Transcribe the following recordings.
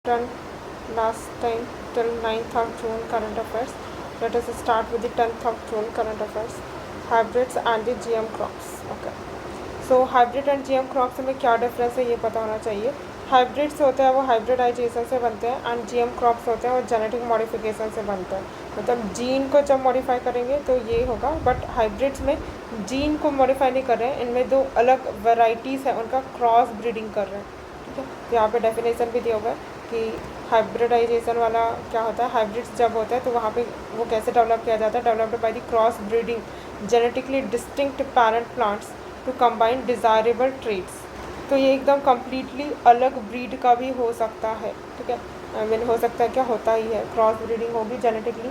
done last time till 9th of June current affairs. Let us start with the 10th of June current affairs. Hybrids and the GM crops. Okay. So hybrid and GM crops में क्या difference है ये पता होना चाहिए. Hybrids होते हैं वो हाइब्रिडाइजेशन से बनते हैं एंड जीएम क्रॉप्स होते हैं वो जेनेटिक मॉडिफिकेशन से बनते हैं. मतलब जीन को जब मॉडिफाई करेंगे तो ये होगा, बट हाइब्रिड्स में जीन को मॉडिफाई नहीं कर रहे हैं. इनमें दो अलग वैरायटीज़ हैं, उनका क्रॉस ब्रीडिंग कर रहे हैं. ठीक है, तो यहाँ पे डेफिनेशन भी दिया हुआ है कि हाइब्रिडाइजेशन वाला क्या होता है. हाइब्रिड्स जब होता है तो वहाँ पे वो कैसे डेवलप किया जाता है. Developed by the cross breeding genetically distinct parent plants to combine desirable traits. तो ये एकदम कम्प्लीटली अलग ब्रीड का भी हो सकता है. ठीक है, आई मीन हो सकता है, क्या होता ही है, क्रॉस ब्रीडिंग होगी, जेनेटिकली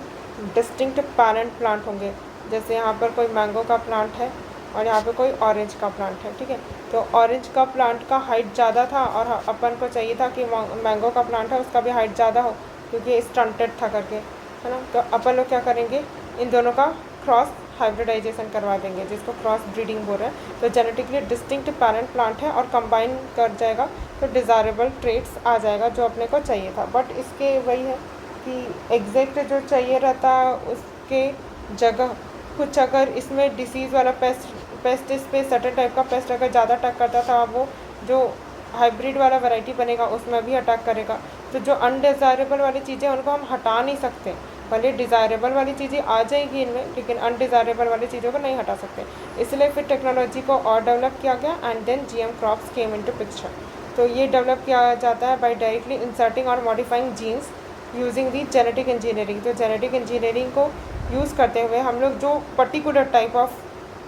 डिस्टिंक्ट पैरेंट प्लांट होंगे. जैसे यहाँ पर कोई मैंगो का प्लांट है और यहाँ पे कोई ऑरेंज का प्लांट है. ठीक है, तो ऑरेंज का प्लांट का हाइट ज़्यादा था और अपन को चाहिए था कि मैंगो का प्लांट है उसका भी हाइट ज़्यादा हो क्योंकि स्टंटेड था करके, है ना. तो अपन लोग क्या करेंगे, इन दोनों का क्रॉस हाइब्रिडाइजेशन करवा देंगे जिसको क्रॉस ब्रीडिंग बोल रहे हैं. तो जेनेटिकली डिस्टिंक्ट पैरेंट प्लांट है और कंबाइन कर जाएगा तो डिज़ायरेबल ट्रेट्स आ जाएगा जो अपने को चाहिए था. बट इसके वही है कि एग्जैक्ट जो चाहिए रहता उसके जगह कुछ अगर इसमें डिसीज़ वाला पेस्ट इस पे सर्टेन टाइप का पेस्ट अगर ज़्यादा अटैक करता था वो जो हाइब्रिड वाला वैरायटी बनेगा उसमें भी अटैक करेगा. तो जो अनडिज़ायरेबल वाली चीज़ें उनको हम हटा नहीं सकते. भले डिज़ायरेबल वाली चीज़ें आ जाएगी इनमें लेकिन अनडिज़ायरेबल वाली चीज़ों को नहीं हटा सकते. इसलिए फिर टेक्नोलॉजी को और डेवलप किया गया and then GM crops came into picture. तो ये डेवलप किया जाता है बाय डायरेक्टली इंसर्टिंग और modifying genes using the genetic engineering. तो जेनेटिक इंजीनियरिंग को यूज़ करते हुए हम लोग जो पर्टिकुलर टाइप ऑफ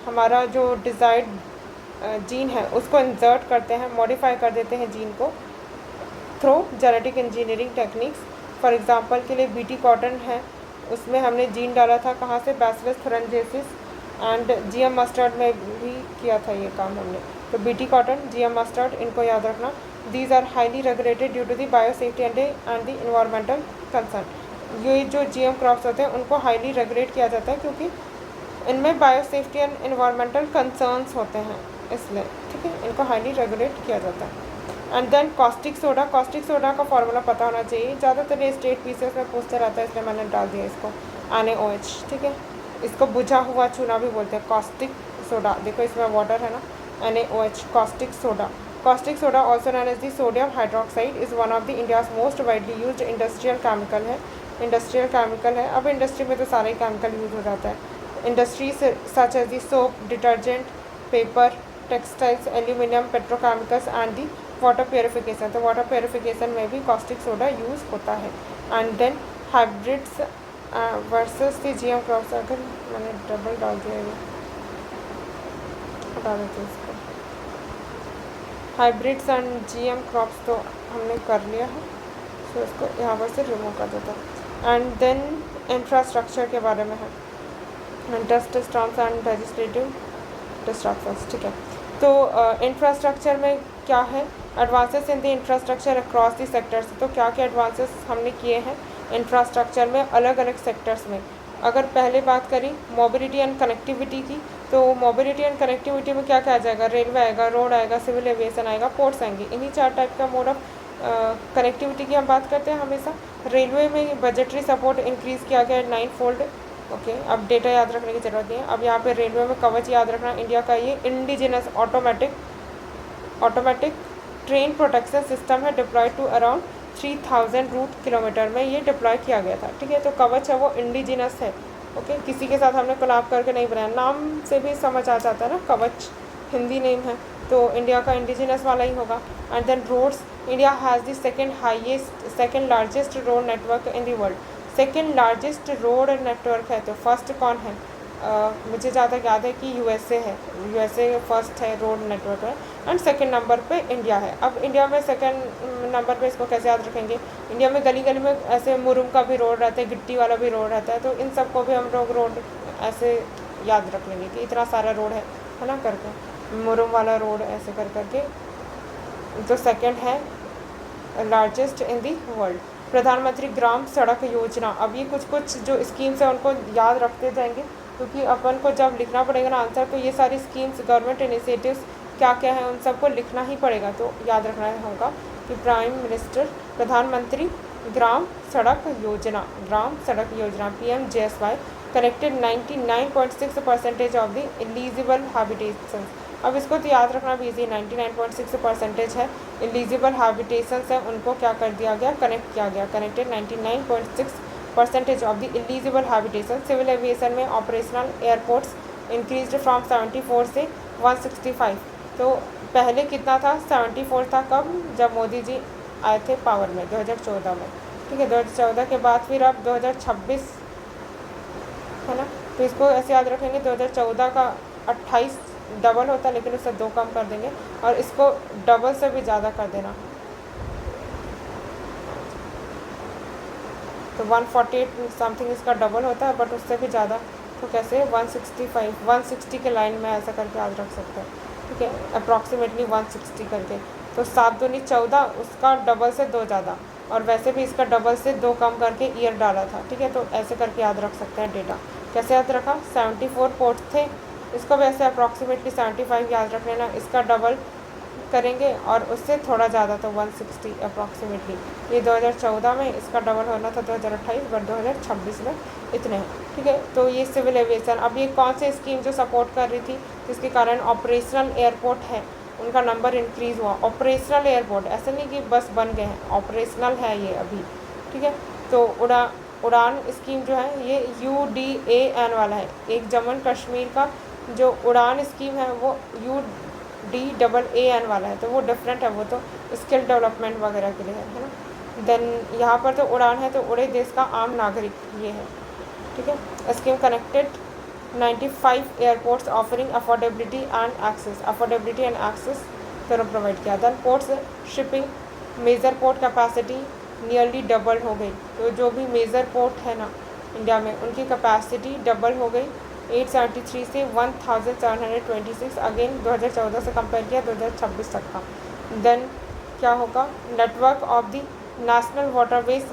हमारा जो डिज़ायर्ड जीन है उसको इंसर्ट करते हैं, मॉडिफाई कर देते हैं जीन को through genetic engineering techniques. For example के लिए बीटी कॉटन है, उसमें हमने जीन डाला था कहाँ से, बैसिलस थुरिनजेंसिस. एंड जीएम मस्टर्ड में भी किया था ये काम हमने. तो बीटी कॉटन, जीएम मस्टर्ड, इनको याद रखना. These are highly regulated due to the biosafety and the environmental concern. ये जो जीएम क्रॉप्स होते हैं उनको हाईली रेगुलेट किया जाता है क्योंकि इनमें बायोसेफ्टी एंड इन्वायरमेंटल कंसर्न्स होते हैं, इसलिए. ठीक है, इनको हाईली रेगुलेट किया जाता है. And then caustic soda. Caustic soda का फॉर्मूला पता होना चाहिए, ज़्यादातर ये स्टेट पीसेस में पूछते रहता है इसलिए मैंने डाल दिया इसको. NaOH. ठीक है, इसको बुझा हुआ चूना भी बोलते हैं, कॉस्टिक सोडा. देखो इसमें वाटर है ना, NaOH, caustic soda. Caustic soda also known as the sodium hydroxide is one of the India's most widely used industrial chemical है. इंडस्ट्रियल केमिकल है. अब इंडस्ट्री में तो सारा ही केमिकल यूज हो जाता है. Industries such as the soap, detergent, paper, textiles, aluminium, petrochemicals and the water purification. तो वाटर प्योरीफिकेशन में भी कॉस्टिक सोडा यूज़ होता है. And then hybrids versus the GM crops. अगर मैंने डबल डाल दिया ये हटा देते इसको. हाइब्रिड्स एंड जीएम क्रॉप्स तो हमने कर लिया है, तो इसको यहाँ पर से रिमूव कर देता है. एंड देन इंफ्रास्ट्रक्चर के बारे में है, dust storms and legislative destructions. ठीक है, तो इंफ्रास्ट्रक्चर में क्या है, advances in the infrastructure across the sectors. तो क्या क्या एडवांसेस हमने किए हैं इंफ्रास्ट्रक्चर में अलग अलग सेक्टर्स में. अगर पहले बात करी मोबिलिटी एंड कनेक्टिविटी की, तो मोबिलिटी एंड कनेक्टिविटी में क्या क्या आ जाएगा, रेलवे आएगा, रोड आएगा, सिविल एविएशन आएगा, पोर्ट्स आएंगे. इन्हीं 4 टाइप का मोड ऑफ कनेक्टिविटी की हम बात करते हैं हमेशा. रेलवे में बजटरी सपोर्ट इंक्रीज़ किया गया 9 फोल्ड. ओके, अब डेटा याद रखने की ज़रूरत नहीं है. अब यहाँ पे रेलवे में कवच याद रखना, इंडिया का ये indigenous automatic train protection system है, deployed to around 3000 route kilometre में ये डिप्लॉय किया गया था. ठीक है, तो कवच है वो इंडिजिनस है. ओके, किसी के साथ हमने कोलैब करके नहीं बनाया, नाम से भी समझ आ जाता है ना, कवच हिंदी नेम है तो इंडिया का इंडिजिनस वाला ही होगा. And then roads, India has the second largest road network in the world. Second largest road network है तो फर्स्ट कौन है, मुझे ज़्यादा याद है कि यूएसए है. यूएसए फर्स्ट है रोड नेटवर्क है एंड सेकंड नंबर पे इंडिया है. अब इंडिया में सेकंड नंबर पे इसको कैसे याद रखेंगे, इंडिया में गली गली में ऐसे मुरुम का भी रोड रहता है, गिट्टी वाला भी रोड रहता है. तो इन सब को भी हम लोग रोड ऐसे याद रख लेंगे कि इतना सारा रोड है ना, करके मुरुम वाला रोड ऐसे कर करके. जो सेकेंड है लार्जेस्ट इन दी वर्ल्ड. प्रधानमंत्री ग्राम सड़क योजना. अब ये कुछ जो स्कीम्स हैं उनको याद रखते जाएंगे क्योंकि अपन को जब लिखना पड़ेगा ना आंसर, तो ये सारी स्कीम्स, गवर्नमेंट इनिशिएटिव्स क्या क्या है उन सबको लिखना ही पड़ेगा. तो याद रखना होगा कि प्राइम मिनिस्टर प्रधानमंत्री ग्राम सड़क योजना PMGSY connected 99.6% of the eligible habitation. अब इसको तो याद रखना भी इजी, 99.6% है एलिजिबल हैबिटेशंस है, उनको क्या कर दिया गया, कनेक्ट किया गया। Connected 99.6% of the eligible habitation. Civil aviation में ऑपरेशनल एयरपोर्ट्स इंक्रीज्ड फ्रॉम 74 से 165। तो पहले कितना था, 74 था। कब, जब मोदी जी आए थे पावर में 2014 में, ठीक है। 2014 के बाद फिर अब 2026 है ना, तो इसको ऐसे याद रखेंगे। 2014 का 28 डबल होता, लेकिन उससे 2 कम कर देंगे और इसको डबल से भी ज़्यादा कर देना, तो 148 समथिंग इसका डबल होता है, बट उससे भी ज़्यादा। तो कैसे 165, 160 के लाइन में ऐसा करके याद रख सकते हैं, ठीक है, अप्रॉक्सीमेटली 160 करके। तो 7 दूनी 14, उसका डबल से 2 ज़्यादा, और वैसे भी इसका डबल से 2 कम करके ईयर डाला था, ठीक है। तो ऐसे करके याद रख सकते हैं डेटा। कैसे याद रखा, 74 पोर्ट्स थे, इसको वैसे अप्रॉक्सीमेटली 75 याद रख लेना। इसका डबल करेंगे और उससे थोड़ा ज़्यादा, तो 160 अप्रॉक्सीमेटली। ये 2014 में, इसका डबल होना था 2028, बट 2026 में इतने हैं, ठीक है। तो ये सिविल एविएशन। अब ये कौन सी स्कीम जो सपोर्ट कर रही थी, जिसके कारण ऑपरेशनल एयरपोर्ट है उनका नंबर इंक्रीज़ हुआ। ऑपरेशनल एयरपोर्ट, ऐसे नहीं कि बस बन गए हैं, ऑपरेशनल है ये अभी, ठीक है। तो उड़ान स्कीम जो है ये UDAN वाला है। एक जम्मू कश्मीर का जो उड़ान स्कीम है वो UDAAN वाला है, तो वो डिफरेंट है, वो तो स्किल डेवलपमेंट वगैरह के लिए है ना। देन यहाँ पर तो उड़ान है, तो उड़े देश का आम नागरिक ये है, ठीक है। Scheme connected 95 airports offering affordability and access दोनों प्रोवाइड किया। Then ports shipping major port capacity nearly double हो गई। तो जो भी मेजर पोर्ट है ना इंडिया में, उनकी कैपेसिटी डबल हो गई, 873 से 1726, अगेन 2014 से कंपेयर किया 2026 तक का। देन क्या होगा, network of the national waterways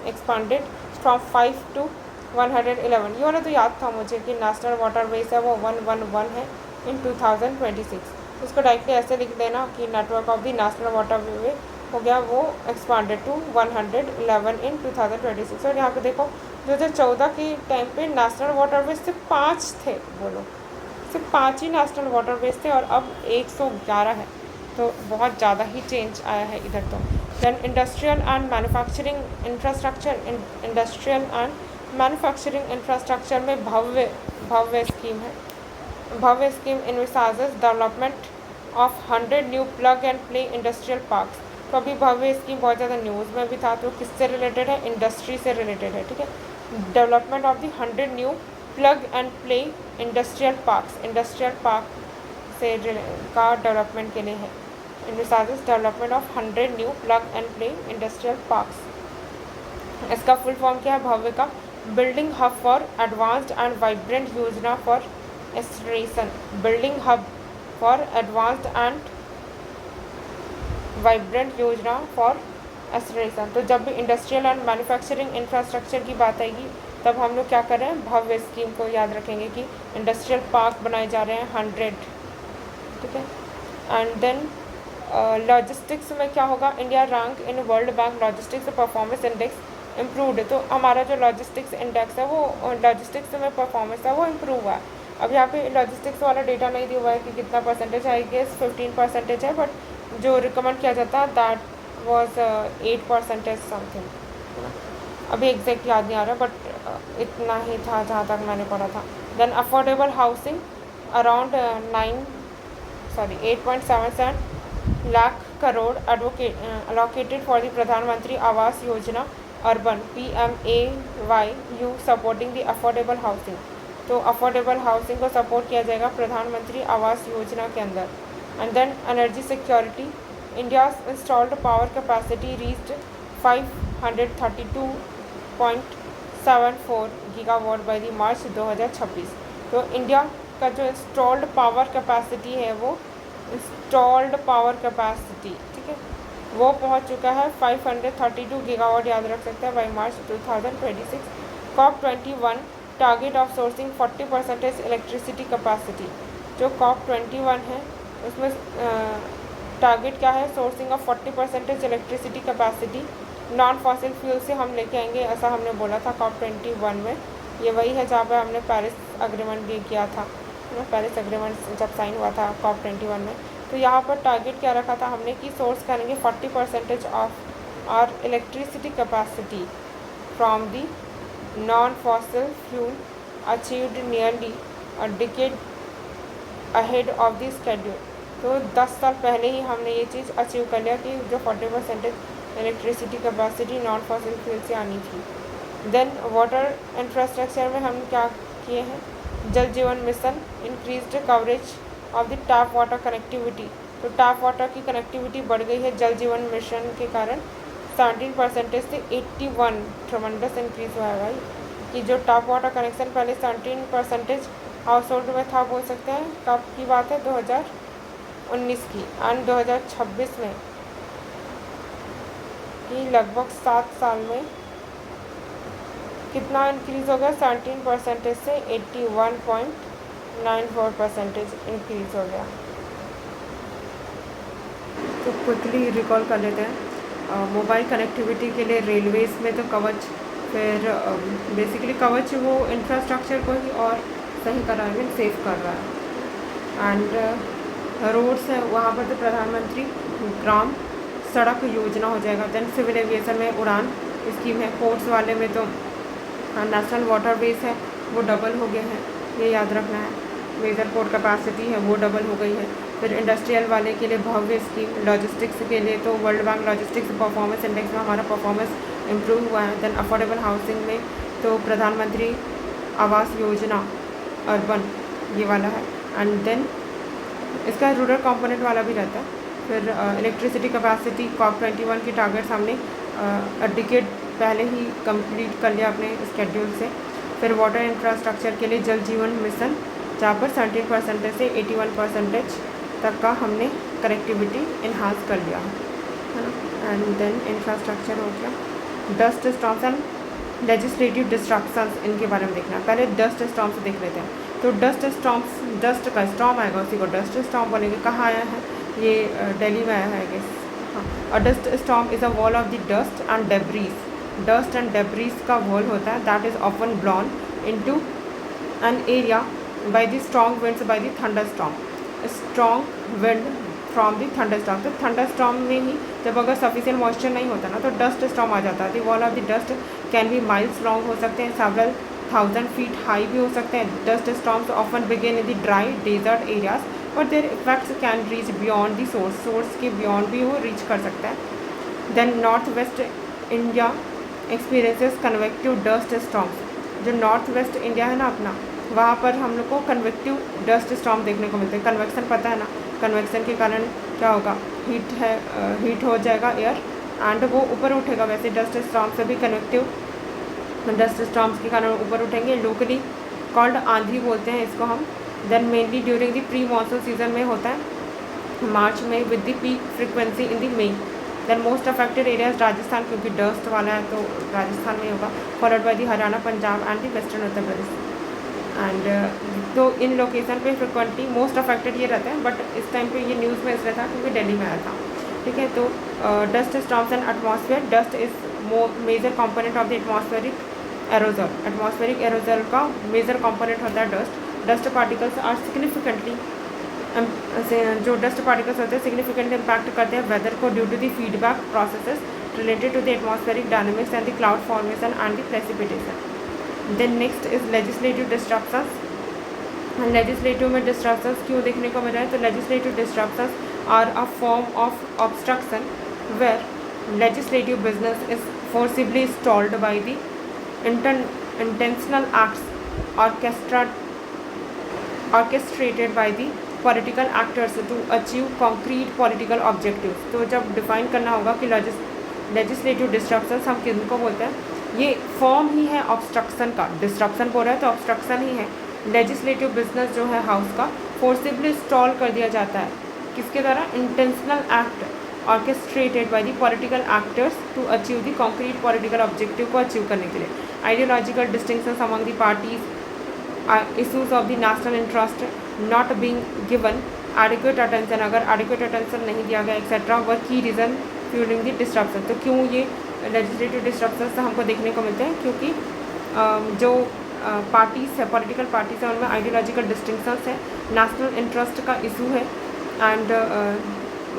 expanded from 5 to 111। ये वाला तो याद था मुझे कि नेशनल वाटरवेज है वो 111 है इन 2026। इसको डायरेक्टली ऐसे लिख देना कि network of the national waterway हो गया वो एक्सपांडेड टू 111 इन 2026। और यहाँ पे देखो 2014 के टाइम पे नेशनल वाटरवेज सिर्फ 5 थे, बोलो सिर्फ 5 ही नेशनल वाटरवेज थे, और अब 111 है। तो बहुत ज़्यादा ही चेंज आया है इधर तो। Then industrial and manufacturing infrastructure में भव्य स्कीम है। Bhavya scheme envisages development of 100 new plug and play industrial parks. तो अभी भव्य स्कीम बहुत ज़्यादा न्यूज़ में भी था, तो किससे रिलेटेड है, इंडस्ट्री से रिलेटेड है, ठीक है। Development of the 100 new plug and play industrial park से का डेवलपमेंट के लिए है। envisages development of 100 new plug and play industrial parks। इसका फुल फॉर्म क्या है भव्य का, building hub for advanced and vibrant yojana for acceleration. Building hub for advanced and vibrant yojana for acceleration. तो जब भी इंडस्ट्रियल एंड मैन्युफैक्चरिंग इंफ्रास्ट्रक्चर की बात आएगी, तब हम लोग क्या कर रहे हैं, भव्य स्कीम को याद रखेंगे कि इंडस्ट्रियल पार्क बनाए जा रहे हैं 100, ठीक है। एंड देन लॉजिस्टिक्स में क्या होगा, India rank in world bank logistics performance index improved. तो हमारा जो लॉजिस्टिक्स इंडेक्स है वो लॉजिस्टिक्स में परफॉर्मेंस है वो इम्प्रूव हुआ है। अब यहाँ पे लॉजिस्टिक्स वाला डेटा नहीं दिया हुआ है कि कितना परसेंटेज है, गेस 15% है, बट जो रिकमेंड किया जाता है दैट वॉज 8% समथिंग। अभी एग्जैक्ट याद नहीं आ रहा, बट इतना ही था जहाँ तक मैंने पढ़ा था। Then affordable housing around 8.77 lakh crore allocated for the Pradhanmantri Awas Yojana urban PMAYU supporting the affordable housing. तो अफोर्डेबल हाउसिंग को सपोर्ट किया जाएगा प्रधानमंत्री आवास योजना के अंदर। And then energy security, India's installed power capacity reached 532.74 gigawatt by the March 2026। तो इंडिया का जो इंस्टॉल्ड पावर कैपेसिटी है वो ठीक है, वो पहुंच चुका है 532 गीगावाट, याद रख सकते हैं, by March 2026। COP21 target of sourcing 40% electricity capacity. जो COP21 है उसमें टारगेट क्या है, sourcing of 40% electricity capacity non fossil fuel से हम लेके आएंगे, ऐसा हमने बोला था COP21 में। ये वही है जहाँ पे हमने पेरिस अग्रीमेंट भी किया था, पेरिस अग्रीमेंट जब साइन हुआ था COP21 में। तो यहाँ पर टारगेट क्या रखा था हमने कि सोर्स करेंगे 40% of our electricity capacity from the non fossil fuel achieved nearly a decade ahead of the schedule. तो 10 साल पहले ही हमने ये चीज़ अचीव कर लिया कि जो 40% electricity capacity non fossil fuel से आनी थी। देन वाटर इंफ्रास्ट्रक्चर में हम क्या किए हैं, जल जीवन mission increased coverage of the tap water connectivity. तो टैप वाटर की कनेक्टिविटी बढ़ गई है जल जीवन मिशन के कारण, 17% से 81 ट्रमेंडस इंक्रीज हुआ है भाई। कि जो टैप वाटर कनेक्शन पहले 17% हाउस होल्ड में था, बोल सकते हैं कब की बात है, 2019 की, एंड 2026 में कि लगभग 7 साल में कितना इंक्रीज़ हो गया, 17% से 81.94% इंक्रीज़ हो गया। तो क्विकली रिकॉल कर लेते हैं। मोबाइल कनेक्टिविटी के लिए रेलवेज़ में तो कवच, फिर बेसिकली कवच वो इंफ्रास्ट्रक्चर को ही और सही कर रहा है, मीन सेफ कर रहा है। एंड रोड्स है वहाँ पर तो प्रधानमंत्री ग्राम सड़क योजना हो जाएगा। देन सिविल एविएशन में उड़ान स्कीम है। पोर्ट्स वाले में तो नेशनल वाटर बेस है वो डबल हो गए हैं, ये याद रखना है। मेजर पोर्ट कैपेसिटी है वो डबल हो गई है। फिर इंडस्ट्रियल वाले के लिए भव्य स्कीम, लॉजिस्टिक्स के लिए तो world bank logistics performance index में हमारा परफॉर्मेंस इम्प्रूव हुआ है। देन अफोर्डेबल हाउसिंग में तो प्रधानमंत्री आवास योजना अर्बन ये वाला है। एंड देन इसका रूरल कंपोनेंट वाला भी रहता है। फिर इलेक्ट्रिसिटी कैपेसिटी COP21 की टारगेट्स हमने डिकेड पहले ही कंप्लीट कर लिया अपने स्केड्यूल से। फिर वाटर इंफ्रास्ट्रक्चर के लिए जल जीवन मिशन जहाँ पर 17% से 81% तक का हमने कनेक्टिविटी इन्हांस कर लिया है ना। एंड देन इंफ्रास्ट्रक्चर हो गया। Dust storms and legislative destructions, इनके बारे में देखना है। पहले डस्ट स्टॉर्म्स देख लेते हैं। तो डस्ट स्टॉर्म्स, डस्ट का स्टॉर्म आएगा उसी को डस्ट स्टॉर्म बोलेंगे। कहाँ आया है ये, दिल्ली में आया है आई गेस। हाँ, अ dust storm is a wall of the dust and debris. Dust and debris का वॉल होता है that is often ब्लॉन into an area by the strong winds by the thunder storm. Strong wind from the thunder storm. तो thunder storm में ही जब अगर sufficient moisture नहीं होता ना तो डस्ट स्टॉर्म आ जाता है। The wall of the dust can be miles long हो सकते हैं, सेवरल 1000 फीट हाई भी हो सकते हैं। Dust storms often begin in the dry desert areas but their effects can reach beyond the source. Source के बियॉन्ड भी वो रीच कर सकता है। Then north west India experiences convective dust storms. जो नॉर्थ वेस्ट इंडिया है ना अपना, वहाँ पर हम लोग को कन्वेक्टिव डस्ट स्टॉर्म देखने को मिलते हैं। कन्वेक्शन पता है ना, कन्वेक्शन के कारण क्या होगा, हीट हो जाएगा एयर एंड वो ऊपर उठेगा। वैसे डस्ट स्टॉर्म से भी कन्वेक्टिव डस्ट स्टॉर्म्स के कारण ऊपर उठेंगे। लोकली कॉल्ड आंधी बोलते हैं इसको हम। Then mainly during the pre monsoon season में होता है, मार्च में, with the peak frequency in the May. Then most affected areas Rajasthan, क्योंकि डस्ट वाला है तो राजस्थान में होगा, followed by the Haryana, Punjab and the western Uttar Pradesh. And तो इन लोकेशन पे फ्रिक्वेंटली मोस्ट अफेक्टेड ये रहता है, बट इस टाइम पे ये न्यूज़ में इसलिए था क्योंकि दिल्ली में आया था। ठीक है, तो dust storms and atmosphere. Dust is major component of the atmospheric aerosol. Atmospheric aerosol का मेजर कंपोनेंट होता है dust. Dust particles are significantly, जो डस्ट पार्टिकल्स होते हैं सिग्निफिकेंटली इम्पैक्ट करते हैं वेदर को due to the feedback processes related to the atmospheric dynamics and the cloud formation and the precipitation. Then next is legislative disruptions. Legislative में disruptions क्यों देखने को मिल रहा है, तो legislative disruptions are a form of obstruction where legislative business is forcibly stalled by the intentional acts orchestrated by the political actors to achieve concrete political objectives। तो जब डिफाइन करना होगा कि लेजिस्लेटिव डिस्ट्रप्शंस हम किनको बोलते हैं, ये फॉर्म ही है ऑब्स्ट्रक्शन का। डिस्ट्रप्शन बोल रहा है तो ऑब्स्ट्रक्शन ही है। लेजिस्लेटिव बिजनेस जो है हाउस का फोर्सिबली स्टॉल कर दिया जाता है किसके द्वारा, intentional act orchestrated by the political actors to achieve the concrete political objective को अचीव करने के लिए। Ideological distinctions among the parties, issues of the national interest not being given adequate attention, अगर एडिक्वेट अटेंशन नहीं दिया गया etcetera वर की reason fuelling the disruption. तो क्यों ये लेजिस्लेटिव डिस्ट्रप्शन हमको देखने को मिलते हैं? क्योंकि जो पार्टीज़ है, पॉलिटिकल पार्टीज़ है, उनमें आइडियोलॉजिकल डिस्टिंक्शंस है, नेशनल इंटरेस्ट का इशू है, एंड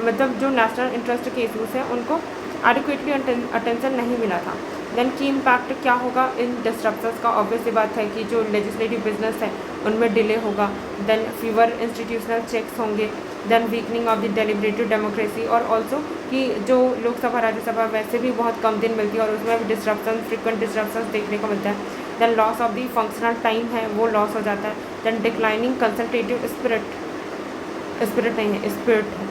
मतलब जो नेशनल इंटरेस्ट के इशूज़ हैं उनको एडिक्वेटली अटेंशन नहीं मिला था। देन की इम्पैक्ट क्या होगा इन डिस्ट्रप्शंस का? ऑब्वियस सी बात है कि जो लेजिस्लेटिव बिजनेस है उनमें डिले होगा, देन फीवर इंस्टीट्यूशनल चेक्स होंगे, then weakening of the deliberative democracy, और ऑल्सो कि जो लोकसभा राज्यसभा वैसे भी बहुत कम दिन मिलती है और उसमें भी डिस्ट्रप्शन, फ्रिक्वेंट डिस्ट्रप्शन देखने को मिलता है। Then loss of the functional time है वो लॉस हो जाता है। देन डिक्लाइनिंग कंसल्टेटिव स्पिरिट नहीं है, स्पिरिट है,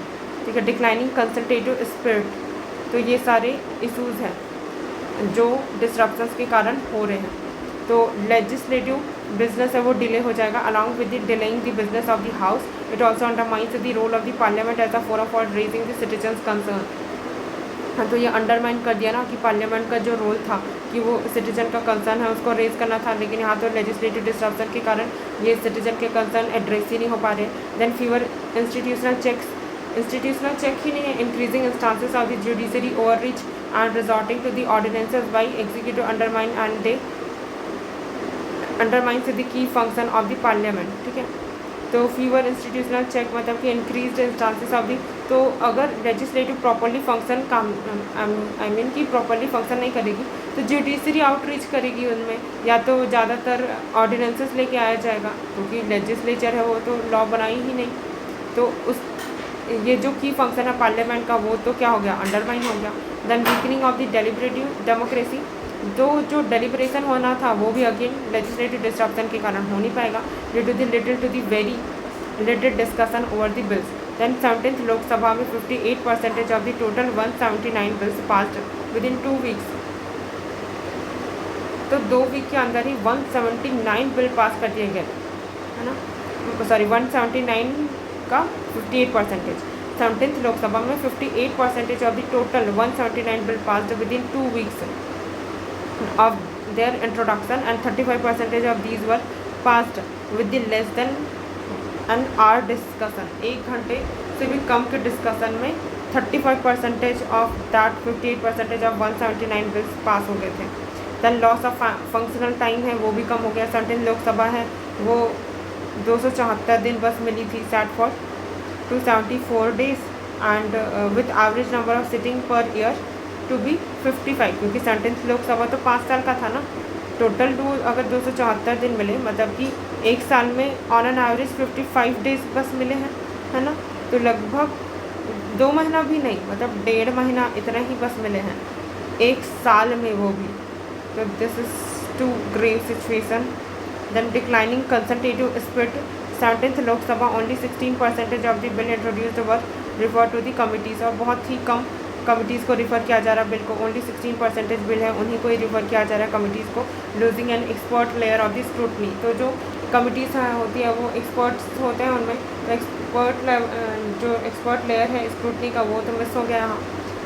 ठीक है, डिक्लाइनिंग कंसल्टेटिव स्पिरिट। तो ये सारे इशूज़ हैं जो डिस्ट्रप्शंस के कारण हो रहे हैं। तो लेजिस्लेटिव बिजनेस है वो डिले हो जाएगा along with the delaying the business of the house. It also undermines the role of the parliament as a forum for raising the citizens concern. हाँ, तो ये अंडरमाइन कर दिया ना कि पार्लियामेंट का जो रोल था कि वो सिटीजन का कंसर्न है उसको रेज करना था, लेकिन यहाँ तो लेजिस्लेटिव डिस्ट्रप्शन के कारण ये सिटीजन के कंसर्न एड्रेस ही नहीं हो पा रहे। देन फीवर इंस्टीट्यूशनल चेक ही नहीं है, increasing instances of the judiciary overreach and resorting to the ordinances by executive undermines the key function of the parliament, ठीक है। तो फीवर इंस्टीट्यूशनल चेक मतलब कि इंक्रीज इंस्टांसेस ऑफ दी। तो अगर legislative properly function I mean कि properly function नहीं करेगी तो जुडिशरी आउटरीच करेगी उनमें, या तो ज़्यादातर ऑर्डिनेंसेस लेके आया जाएगा, क्योंकि लेजिस्लेचर है वो तो लॉ बनाई ही नहीं। तो उस ये जो की फंक्शन है पार्लियामेंट का वो तो क्या हो गया, अंडरमाइन हो गया। Then weakening of the deliberative democracy, तो जो डेलिब्रेशन होना था वो भी अगेन लेजिस्लेटिव डिस्ट्रप्शन के कारण हो नहीं पाएगा due to the little to the very little discussion over the bills. Then 17th Lok Sabha में 58% of the total 179 bills passed within 2 weeks. तो 2 वीक के अंदर ही 179 बिल पास कर दिए गए, है ना, सॉरी 179 का 58%। 17th लोकसभा में 58% of the total 179 bill passed within 2 weeks of their introduction, and 35% of these were passed with the less than an hour discussion। 1 घंटे से भी कम के डिस्कशन में 35% of that 58% of 179 bills pass हो गए थे। Then loss of functional time है वो भी कम हो गया। 17 लोकसभा है वो 274 दिन बस मिली थी, sat for 274 days, and with average number of sitting per year to be 55, क्योंकि 17th लोकसभा तो 5 साल का था ना। टोटल अगर 274 दिन मिले मतलब कि 1 साल में ऑन एन एवरेज 55 डेज बस मिले हैं, है ना। तो लगभग 2 महीना भी नहीं, मतलब 1.5 महीना इतना ही बस मिले हैं 1 साल में, वो भी। तो this is too grave situation. Then declining consultative spirit. 17th Lok Sabha only 16% of the bill introduced were refer to the committees, और बहुत ही कम कमिटीज़ को रिफ़र किया जा रहा है बिल को। ओनली 16% बिल है उन्हीं को ही रिफ़र किया जा रहा है कमिटीज़ को। Losing an expert layer of the scrutiny, तो जो कमिटीज़ होती है वो एक्सपर्ट्स होते हैं उनमें, तो जो एक्सपर्ट लेयर है स्क्रूटनी का वो तो मिस हो गया यहाँ।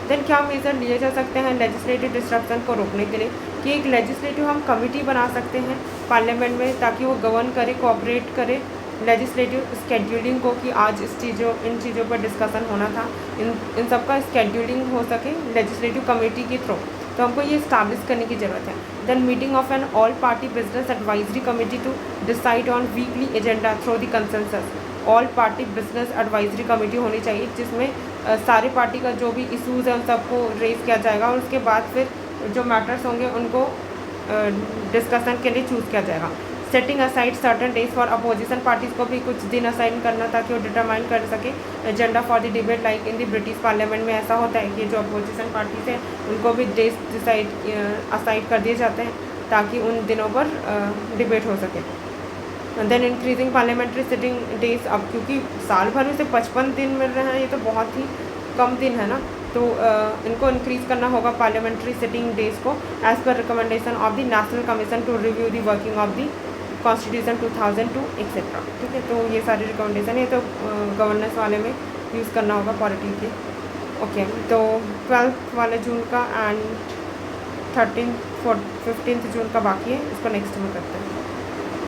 देन क्या मेजर लिए जा सकते हैं लेजिस्लेटिव डिस्ट्रप्शन को रोकने के लिए? कि एक लेजिस्लेटिव हम कमिटी बना सकते हैं पार्लियामेंट में ताकि वो गवर्न करे, कोऑपरेट करे लेजिस्लेटिव स्केड्यूलिंग को, कि आज इन चीज़ों पर डिस्कशन होना था, इन सब का स्केड्यूलिंग हो सके लेजिस्लेटिव कमेटी के थ्रू। तो हमको ये इस्टाब्लिश करने की ज़रूरत है। Then meeting of an all party business advisory committee to decide on weekly agenda through the consensus. All party business advisory committee होनी चाहिए जिसमें सारी पार्टी का जो भी इशूज़ है उन सबको रेज किया जाएगा, और उसके बाद फिर जो मैटर्स होंगे उनको डिस्कशन के लिए चूज़ किया जाएगा। Setting aside certain days for opposition parties को भी कुछ दिन असाइन करना ताकि वो डिटरमाइन कर सके agenda for the debate. Like in the British parliament में ऐसा होता है कि जो अपोजिशन पार्टीज़ हैं उनको भी डेज असाइड कर दिए जाते हैं ताकि उन दिनों पर डिबेट हो सके। Then increasing parliamentary sitting days, अब क्योंकि साल भर में से 55 दिन मिल रहे हैं, ये तो बहुत ही कम दिन है ना, तो इनको इंक्रीज़ करना होगा पार्लियामेंट्री सिटिंग डेज को as per recommendation of the national commission to review the working of the constitution 2002 etcetera. ठीक है, तो ये सारी रिकमेंडेशन है तो गवर्नेंस वाले में यूज़ करना होगा पॉलिटी के। ओके, तो 12 वाले जून का एंड 15th जून का बाकी है, इसको नेक्स्ट में करते हैं।